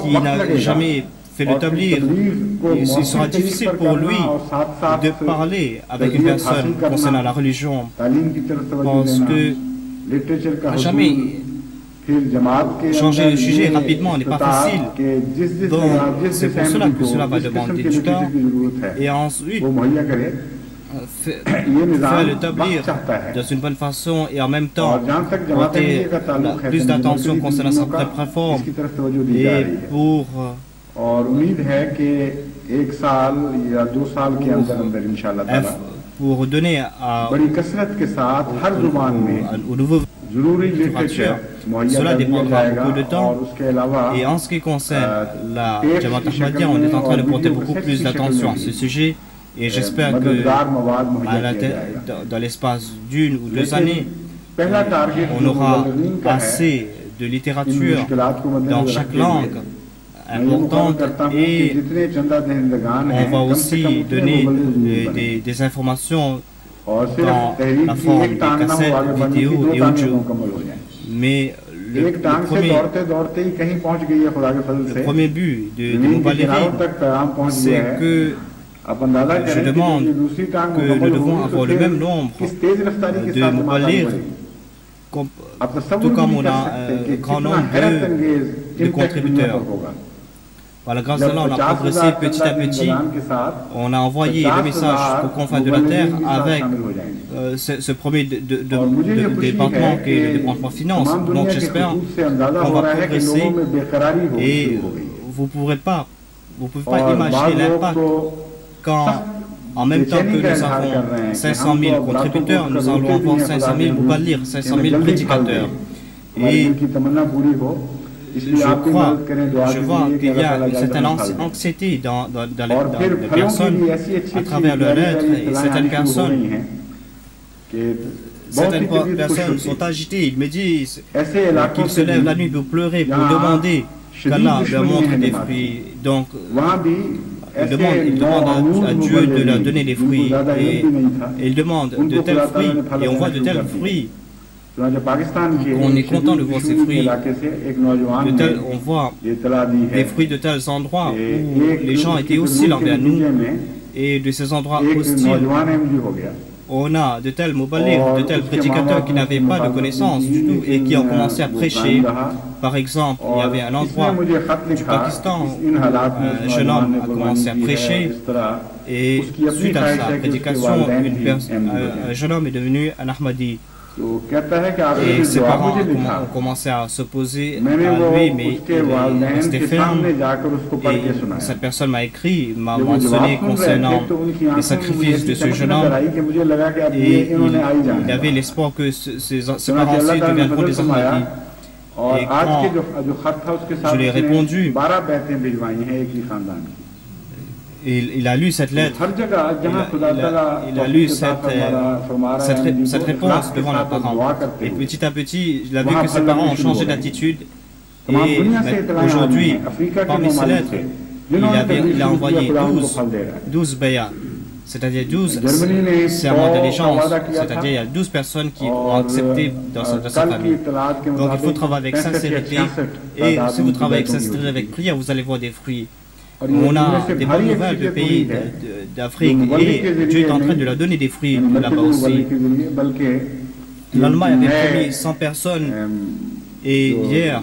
qui n'a jamais fait le tablir, il sera difficile pour lui de parler avec une personne concernant la religion, parce que jamais changer le sujet rapidement n'est pas facile. Donc, c'est pour cela que cela va demander du temps. Et ensuite, faire le tablir de une bonne façon et en même temps porter plus d'attention concernant sa propre réforme. Et pour donner au nouveau structure, cela dépendra beaucoup de temps. Et en ce qui concerne la Jamaat Ahmadiyya, on est en train de porter beaucoup plus d'attention à ce sujet. Et j'espère que dans l'espace d'une ou 2 années, on aura assez de littérature dans chaque langue importante et on va aussi donner des informations dans la forme des cassettes, vidéos et audio. Mais le premier but de Muballigh, c'est que je demande que nous devons avoir le même nombre de Muballigh, tout comme on a un grand nombre de contributeurs. Par la grâce d'Allah, on a progressé petit à petit. On a envoyé le message aux confins de la terre avec ce premier département qui est le département finance. Donc j'espère qu'on va progresser et vous ne pouvez pas imaginer l'impact quand, en même temps que nous avons 500 000 contributeurs, nous allons avoir 500 000 muballigh, 500 000 prédicateurs. Et je vois qu'il y a une certaine anxiété dans les personnes à travers leurs lettres et certaines personnes sont agitées. Ils me disent qu'ils se lèvent la nuit pour pleurer, pour demander qu'Allah leur montre des fruits. Donc, il demande à Dieu de leur donner des fruits. Et il demande de tels fruits. Et on voit de tels fruits. On est content de voir ces fruits. On voit des fruits de tels endroits où les gens étaient hostiles envers nous. Et de ces endroits hostiles, on a de tels moubalighs, de tels prédicateurs qui n'avaient pas de connaissances du tout et qui ont commencé à prêcher. Par exemple, il y avait un endroit du Pakistan où un jeune homme a commencé à prêcher et suite à sa prédication, un jeune homme est devenu un Ahmadi. Et ses parents ont commencé à s'opposer à lui, mais il est resté ferme. Et cette personne m'a écrit, m'a mentionné concernant les sacrifices de ce jeune homme. Et il avait l'espoir que ses parents-ci deviendront des Ahmadis. Et quand je lui ai répondu, il a lu cette lettre, il a lu cette réponse devant les parents. Et petit à petit, il a vu que ses parents ont changé d'attitude. Et aujourd'hui, parmi ces lettres, il a envoyé 12 bayats, c'est-à-dire 12 serments d'allégeance, c'est-à-dire il y a 12 personnes qui ont accepté dans sa famille. Donc il faut travailler avec sincérité. Et si vous travaillez avec sincérité, avec prière, vous allez voir des fruits. On a des bonnes nouvelles de pays d'Afrique et Dieu est en train de leur donner des fruits là-bas aussi. L'Allemagne avait promis 100 personnes et hier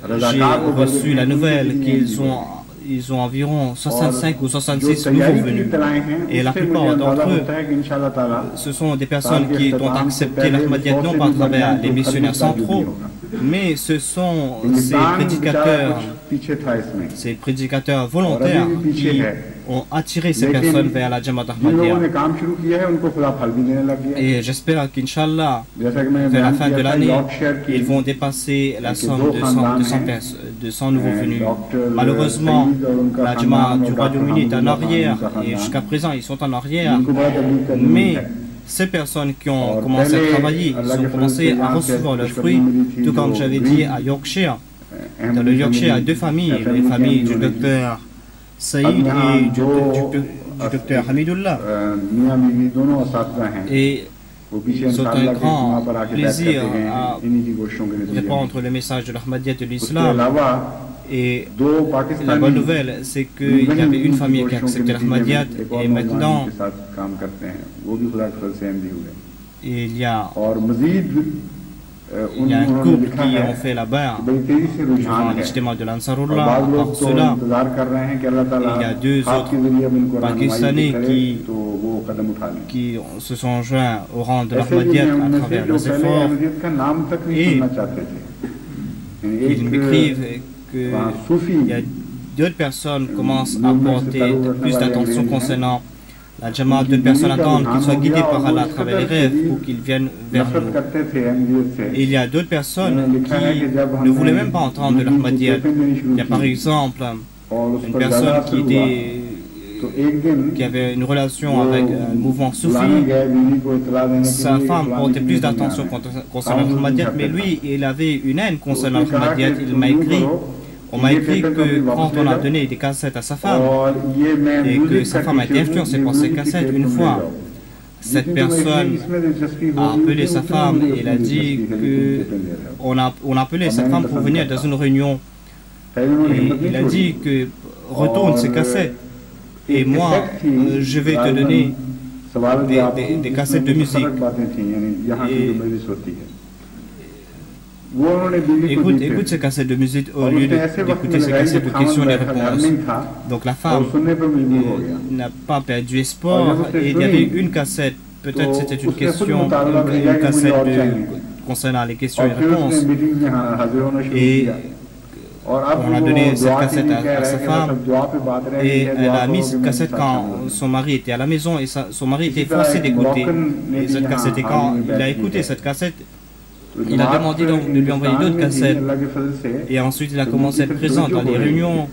j'ai reçu la nouvelle qu'ils ont environ 65 ou 66 nouveaux venus. Et la plupart d'entre eux, ce sont des personnes qui ont accepté l'Ahmadiyyat non pas à travers les missionnaires centraux, mais ce sont ces prédicateurs volontaires qui ont attiré ces personnes vers la Jamaat Ahmadiyya. Et j'espère qu'Inch'Allah, vers la fin de l'année, ils vont dépasser la somme de 100 nouveaux venus. Malheureusement, la Jamaat du Royaume-Uni est en arrière, et jusqu'à présent, ils sont en arrière. Mais ces personnes qui ont commencé à travailler, ils ont commencé à recevoir leurs fruits, tout comme j'avais dit à Yorkshire. Dans le Yorkshire, il y a deux familles, les familles du docteur Saïd et du docteur Hamidullah. Et ils ont un grand plaisir à répandre le message de l'Ahmadiyya de l'islam. Et la bonne nouvelle, c'est qu'il y avait une famille qui a accepté l'Ahmadiyyat et maintenant il y a un couple qui ont fait la barre durant l'ijtima de l'Ansarullah. À part cela, il y a deux autres Pakistanais qui se sont joints au rang de l'Ahmadiyyat à travers leurs efforts. Et ils m'écrivent qu'il y a d'autres personnes qui commencent à porter plus d'attention concernant la Jamaat. D'autres personnes attendent qu'ils soient guidés par Allah à travers les rêves ou qu'ils viennent vers nous. Et il y a d'autres personnes qui ne voulaient même pas entendre de l'Ahmadiyyat. Il y a par exemple une personne qui avait une relation avec un mouvement soufi. Sa femme portait plus d'attention concernant l'Ahmadiyyat, mais lui, il avait une haine concernant l'Ahmadiyyat. On m'a écrit que quand on a donné des cassettes à sa femme et que sa femme a été influencée par ces cassettes, une fois, cette personne a appelé sa femme et elle a dit qu'on a appelé cette femme pour venir dans une réunion. Et il a dit que retourne ces cassettes et moi, je vais te donner des cassettes de musique. Écoute ces cassettes de musique au lieu d'écouter ces cassettes de questions et réponses. Donc la femme n'a pas perdu espoir et il y avait une cassette, peut-être c'était une question, une cassette concernant les questions et réponses. Et on a donné cette cassette à sa femme et elle a mis cette cassette quand son mari était à la maison et son mari était forcé d'écouter cette cassette. Et quand il a écouté cette cassette, il a demandé donc de lui envoyer d'autres cassettes et ensuite il a commencé à être présent dans les réunions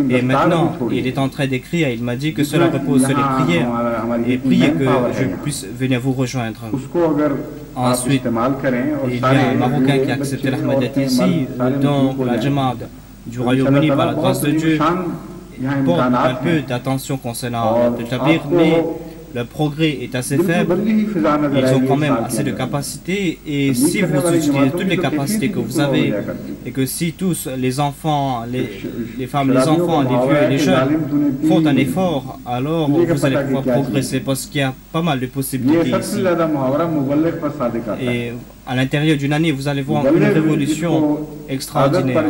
et maintenant il est en train d'écrire. Il m'a dit que cela repose sur les prières et priez que je puisse venir vous rejoindre. Ensuite, il y a un Marocain qui a accepté l'Ahmadiyyat ici, donc la Jamaat du Royaume-Uni par la grâce de Dieu. portent un peu d'attention concernant le tablir, mais le progrès est assez faible. Ils ont quand même assez de capacités, et si vous utilisez toutes les capacités que vous avez, et que si tous les enfants, les femmes, les enfants, les vieux et les jeunes font un effort, alors vous allez pouvoir progresser, parce qu'il y a pas mal de possibilités ici. Et à l'intérieur d'une année, vous allez voir une révolution extraordinaire.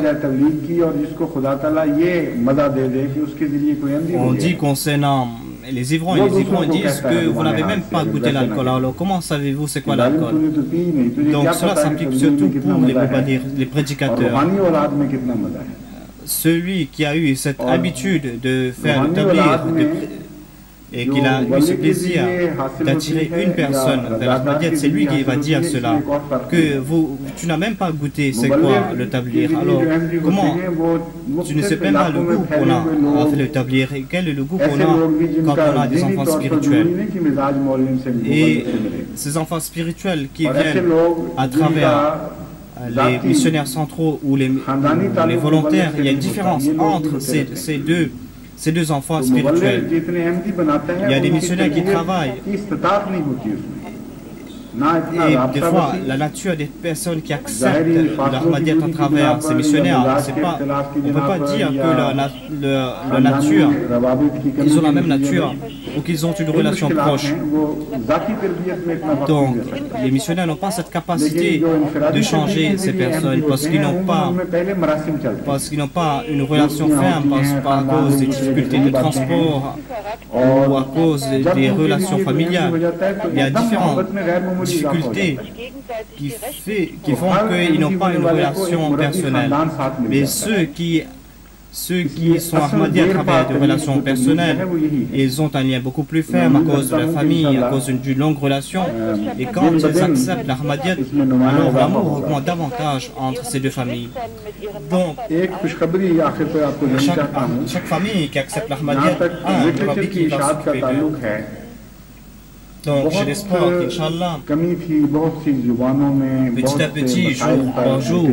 On dit concernant les ivrognes disent que vous n'avez même pas goûté l'alcool. Alors comment savez-vous c'est quoi l'alcool? Donc cela s'applique surtout pour les boubadirs, les prédicateurs. Celui qui a eu cette habitude de faire le tablir et qu'il a eu ce plaisir d'attirer une personne vers l'Ahmadiyyat, c'est lui qui va dire cela, que tu n'as même pas goûté c'est quoi le tablir. Alors comment tu ne sais même pas le goût qu'on a à faire le tablir, et quel est le goût qu'on a quand on a des enfants spirituels. Et ces enfants spirituels qui viennent à travers les missionnaires centraux ou les volontaires, il y a une différence entre ces deux enfants spirituels. Il y a des missionnaires qui travaillent. Et des fois, la nature des personnes qui acceptent l'Ahmadiyyat à travers ces missionnaires, on ne peut pas dire que la nature, ils ont la même nature ou qu'ils ont une relation proche. Donc, les missionnaires n'ont pas cette capacité de changer ces personnes parce qu'ils n'ont pas une relation ferme à cause des difficultés de transport ou à cause des relations familiales. Il y a différentes difficultés qui font qu'ils n'ont pas une relation personnelle. Mais ceux qui sont Ahmadiyyat à travers des relations personnelles, ils ont un lien beaucoup plus ferme à cause de la famille, à cause d'une longue relation. Et quand ils acceptent l'Ahmadiyyat, alors l'amour augmente davantage entre ces deux familles. Donc, chaque famille qui accepte l'Ahmadiyyat a un rabbi qui va s'occuper d'eux. Donc, j'ai l'espoir qu'Inch'Allah, petit à petit, jour par jour,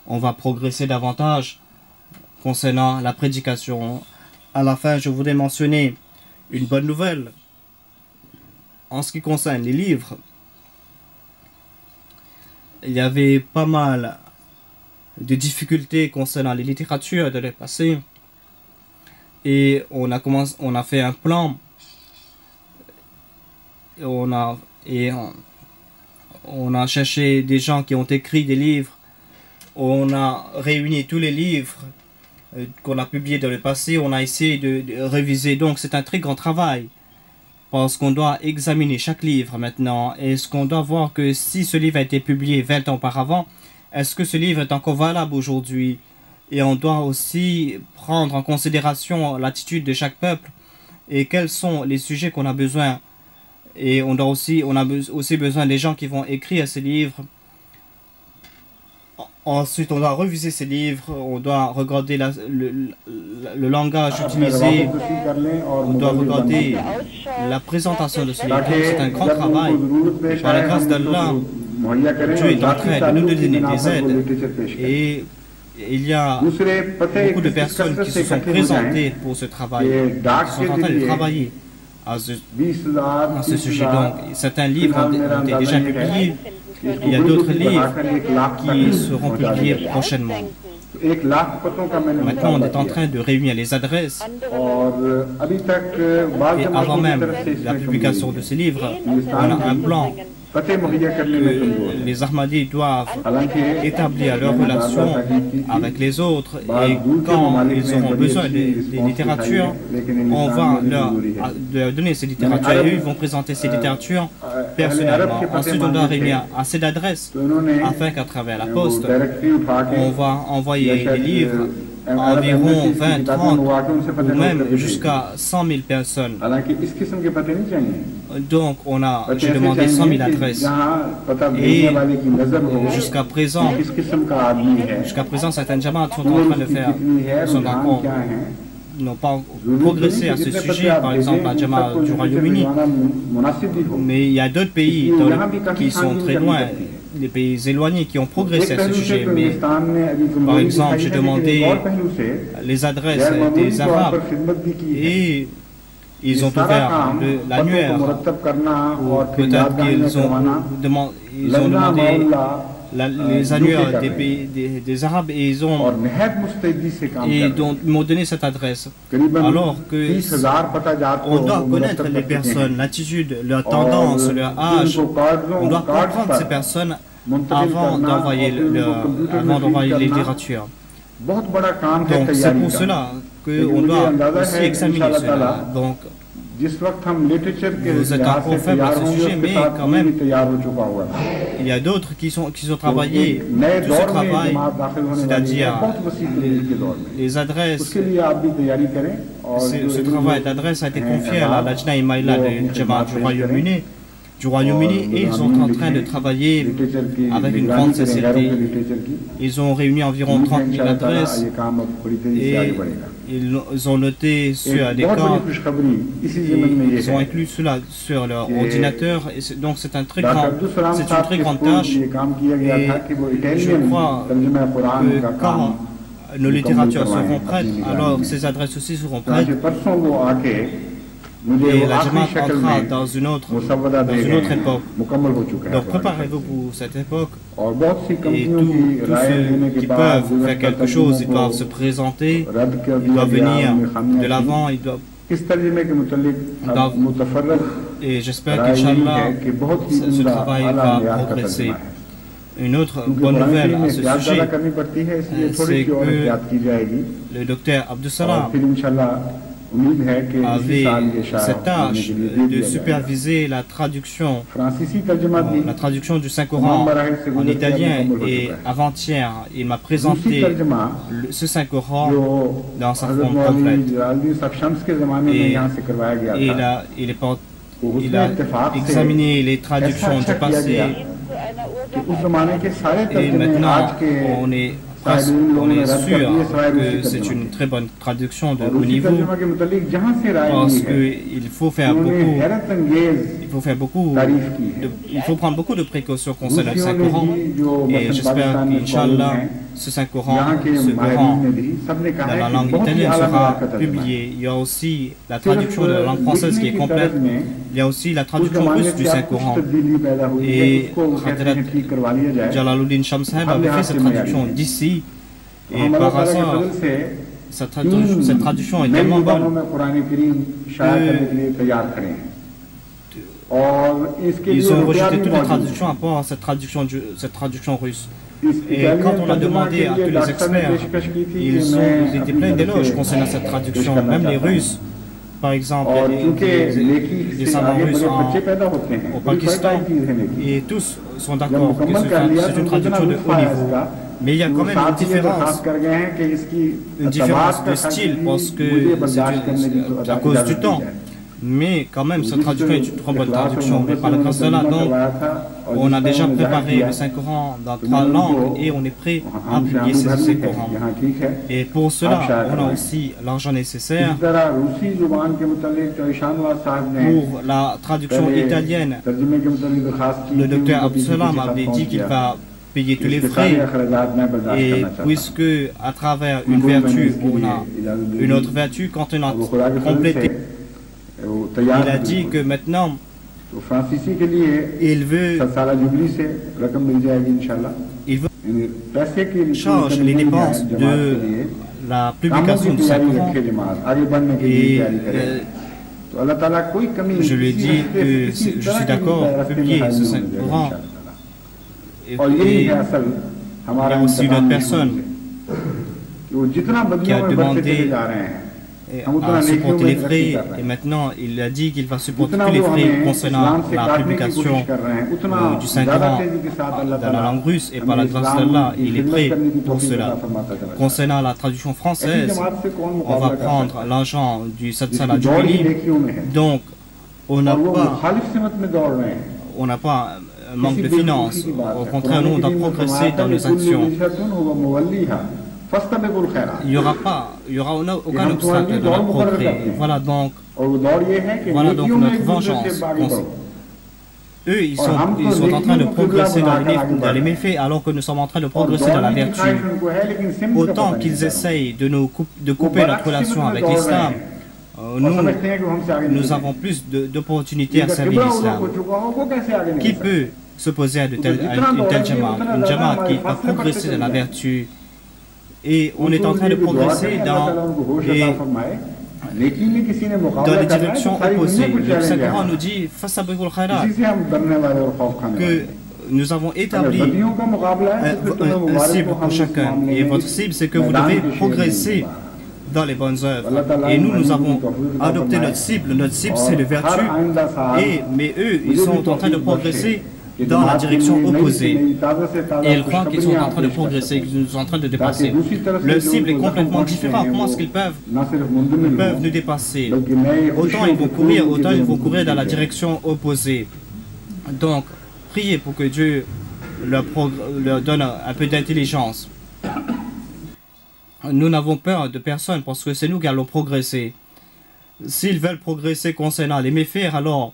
on va progresser davantage concernant la prédication. À la fin, je voudrais mentionner une bonne nouvelle en ce qui concerne les livres. Il y avait pas mal de difficultés concernant les littératures de le passé, et on a fait un plan. On a cherché des gens qui ont écrit des livres. On a réuni tous les livres qu'on a publiés dans le passé. On a essayé de réviser. Donc c'est un très grand travail, parce qu'on doit examiner chaque livre maintenant. Est-ce qu'on doit voir que si ce livre a été publié 20 ans auparavant, est-ce que ce livre est encore valable aujourd'hui? Et on doit aussi prendre en considération l'attitude de chaque peuple et quels sont les sujets qu'on a besoin. Et on a aussi besoin des gens qui vont écrire ces livres. Ensuite, on doit reviser ces livres, on doit regarder le langage utilisé, on doit regarder la présentation de ces livres. C'est un grand travail. Et par la grâce d'Allah, Dieu est en train de nous donner des aides. Et il y a beaucoup de personnes qui se sont présentées pour ce travail, qui sont en train de travailler à ce sujet. Donc, certains livres ont été déjà publiés. Il y a d'autres livres qui seront publiés prochainement. Maintenant, on est en train de réunir les adresses. Et avant même la publication de ces livres, on a un plan que les Ahmadis doivent établir leurs relations avec les autres, et quand ils auront besoin des littératures, on va leur donner ces littératures et eux ils vont présenter ces littératures personnellement. Ensuite, on doit réunir assez d'adresses afin qu'à travers la poste, on va envoyer les livres à environ 20, 30 ou même jusqu'à 100 000 personnes. Donc, j'ai demandé 100 000 adresses. Et jusqu'à présent, certaines jama'at sont en train de faire, n'ont pas progressé à ce sujet, par exemple la Jama'a du Royaume-Uni. Mais il y a d'autres pays qui sont très loin les pays éloignés qui ont progressé à ce sujet. Mais, par exemple, j'ai demandé les adresses des Arabes et ils ont ouvert l'annuaire, ou peut-être qu'ils ont demandé les annuaires des pays des Arabes et ils m'ont donné cette adresse. Alors que on doit connaître les personnes, l'attitude, leur tendance, leur âge. On doit comprendre ces personnes avant d'envoyer les littératures. Donc c'est pour cela qu'on doit aussi examiner cela. Donc vous êtes encore faible à ce sujet, mais quand même, il y a d'autres qui ont travaillé tout ce travail, c'est-à-dire les adresses. Ce travail d'adresse a été confié à la Lajna Imaïla de Jamaat du Royaume-Uni et ils sont en train de travailler avec une grande sincérité. Ils ont réuni environ 30 000 adresses et ils ont noté sur des cartes, ils ont inclus cela sur leur ordinateur et donc c'est une très grande tâche et je crois que quand nos littératures seront prêtes, alors ces adresses aussi seront prêtes. Et la Jamaat entrera dans une autre époque. Donc préparez-vous pour cette époque. Et tous ceux qui peuvent faire quelque chose, ils doivent se présenter, ils doivent venir de l'avant, et j'espère qu'Inch'Allah, ce travail va progresser. Une autre bonne nouvelle à ce sujet, c'est que le docteur Abdussalam avait cette tâche de superviser la traduction du Saint-Coran en italien et avant-hier, il m'a présenté ce Saint-Coran dans sa forme complète. Et il a examiné les traductions du passé et maintenant on est sûr que c'est une très bonne traduction de haut niveau parce qu'il faut prendre beaucoup de précautions concernant le Saint-Coran et j'espère qu'Inch'Allah ce Saint-Coran dans la langue italienne sera publié. Il y a aussi la traduction de la langue française qui est complète. Il y a aussi la traduction russe du Saint-Coran. Et Jalaluddin Shamsaheb avait fait cette traduction d'ici. Et par hasard, cette traduction est tellement bonne qu'ils ont rejeté toutes les traductions à part cette traduction russe. Et quand on a demandé à tous les experts, ils étaient pleins d'éloges concernant cette traduction, même les Russes. Par exemple, des descendants russes au Pakistan, et tous sont d'accord que c'est une traduction de haut niveau. Mais il y a quand même une différence de style, parce que c'est à cause du temps. Mais quand même, cette traduction est une très bonne traduction. Mais par le grâce de là, donc, on a déjà préparé le Saint-Coran dans 3 langues et on est prêt à publier ce Saint-Coran. Et pour cela, on a aussi l'argent nécessaire. Pour la traduction italienne, le docteur Abdussalam avait dit qu'il va payer tous les frais. Et puisque à travers une vertu, on a une autre vertu, quand on a complété, il a dit que maintenant, il veut charge les dépenses de la publication du Saint-Coran. Et je lui ai dit que je suis d'accord pour publier ce Saint-Coran. Et il y a aussi une autre personne qui a demandé à supporter les frais et maintenant il a dit qu'il va supporter tous les frais concernant la publication du Saint-Coran dans la langue russe et par la grâce d'Allah, il est prêt pour cela. Concernant la traduction française, on va prendre l'argent du Satsala Jubilee, donc on n'a pas un manque de finances, au contraire nous on doit progresser dans nos actions. Il n'y aura aucun obstacle dans notre progrès. Voilà donc notre vengeance. eux, ils sont en train de progresser dans les méfaits, alors que nous sommes en train de progresser dans la vertu. Autant qu'ils essayent de couper notre relation avec l'islam, nous avons plus d'opportunités à servir l'islam. Qui peut s'opposer à une telle jamaat? Une jamaat qui a progressé dans la vertu. Et on est en train de progresser dans les directions opposées. Le Saint-Coran nous dit que nous avons établi un cible pour chacun. Et votre cible, c'est que vous devez progresser dans les bonnes œuvres. Et nous avons adopté notre cible. Notre cible, c'est les vertus. Mais eux, ils sont en train de progresser dans la direction opposée. Et ils croient qu'ils sont en train de progresser, qu'ils sont en train de dépasser. Leur cible est complètement différente. Comment est-ce qu'ils peuvent nous dépasser? Autant ils vont courir dans la direction opposée. Donc, priez pour que Dieu leur donne un peu d'intelligence. Nous n'avons peur de personne parce que c'est nous qui allons progresser. S'ils veulent progresser concernant les méfaits, alors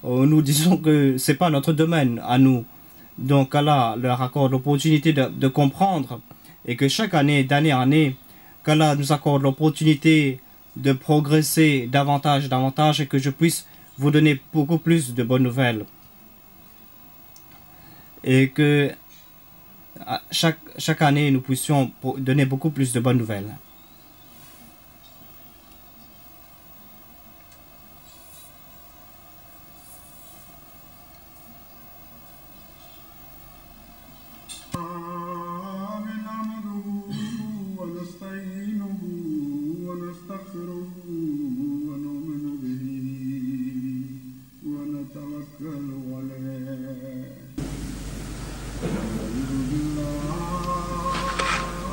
nous disons que ce n'est pas notre domaine à nous. Donc Allah leur accorde l'opportunité de comprendre et que chaque année, d'année en année, qu'Allah nous accorde l'opportunité de progresser davantage et que je puisse vous donner beaucoup plus de bonnes nouvelles. Et que chaque année, nous puissions donner beaucoup plus de bonnes nouvelles.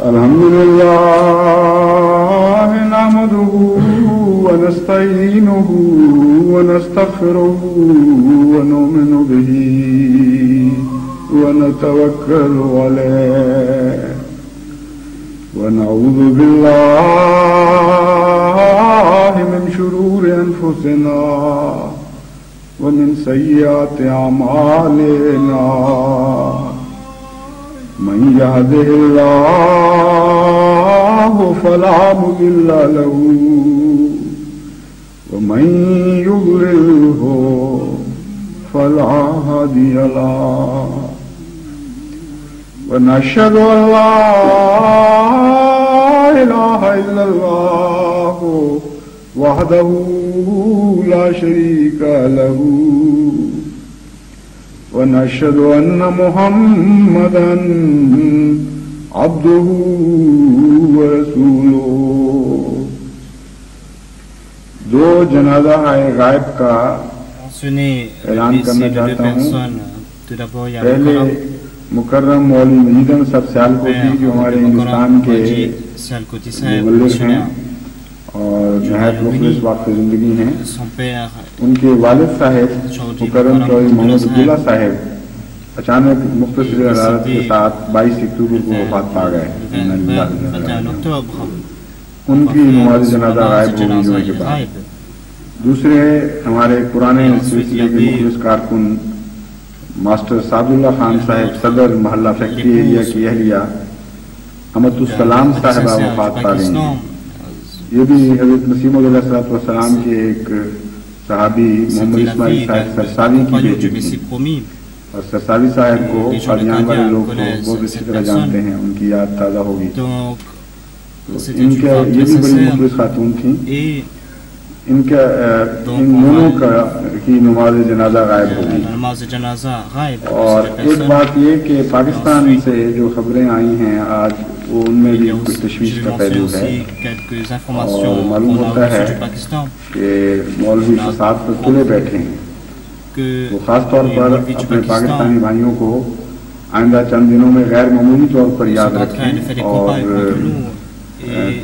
Alhamdulillah nahmaduhu wa nasta'inuhu wa nastaghfiruhu wa nu'minu bihi wa natawakkalu alayhi wa na'udhu billahi min shururi anfusina wa min sayyiati a'malina. من يهده الله فلا مضل له ومن يضلله فلا هادي له ونشهد أن لا إله إلا الله وحده لا شريك له ونشهد أن محمدا عبده ورسوله. दो जनाजा गायब का ऐलान करना चाहता हूँ. पहले मुकर्रम मौलवी मजीद साहब सियालकोटी जो हमारे हिंदुस्तान के मुबल्लिग हैं और नहायत मुखलिस वाक़ ज़िंदगी हैं. उनके वालिद साहब मुकर्रम चौधरी मोहम्मद अब्दुल्ला साहब अचानक मुख्तसर हरारत के साथ 22 अक्टूबर को वफ़ात पा गए. उनकी नमाज़ जनाजा गायब हो गई होने के बाद. दूसरे हमारे पुराने सिलसिले के मुखलिस कारकुन मास्टर सादुल्ला खान साहब सदर महल्ला फैक्ट्री एरिया की अहलिया अहमदुस्सलाम साहिबा वफ़ात पा गई. ये भी हज़रत मसीह मौऊद अलैहिस्सलाम के एक सहाबी मोहम्मद इस्माइल साहब सरसावी की बेटी थी. और सरसावी साहब को कादियान वाले लोग तो बहुत अच्छी तरह जानते हैं. उनकी याद ताज़ा होगी. तो इनका ये भी बड़ी मुखलिस खातून थी. इनका इन दोनों की नमाज जनाजा गायब हो गई. और एक बात ये कि पाकिस्तान से जो खबरें आई हैं आज वो उनमें भी कुछ तशवीश का पहलू है. और मालूम होता है कि मौलवी फसाद पर खुले बैठे हैं. वो खास तौर पर अपने पाकिस्तानी भाइयों को आइंदा चंद दिनों में गैर मामूली तौर पर याद रखें. और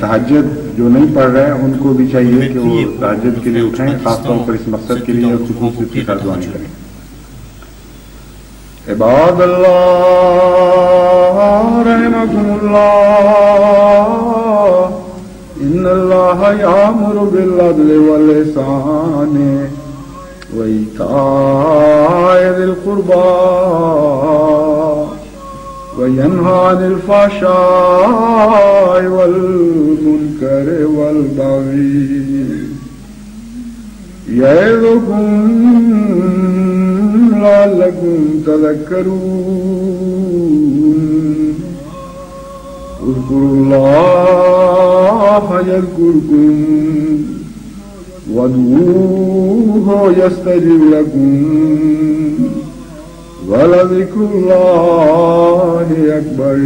तहज्जुद जो नहीं पढ़ रहे हैं उनको भी चाहिए कि वो तहज्जुद के लिए उठें, खासतौर पर इस मकसद के लिए खुसूसी दुआएं करें. इबादल्लाह रहमकुमुल्लाह इन्नल्लाह यामुरु बिल अदलि वल इहसान व इताइ ज़िल القربى وينهى عن الفحشاء والمنكر والبغي يعظكم لعلكم تذكرون اذكروا الله يذكركم وادعوه يستجب لكم ولذكر الله أكبر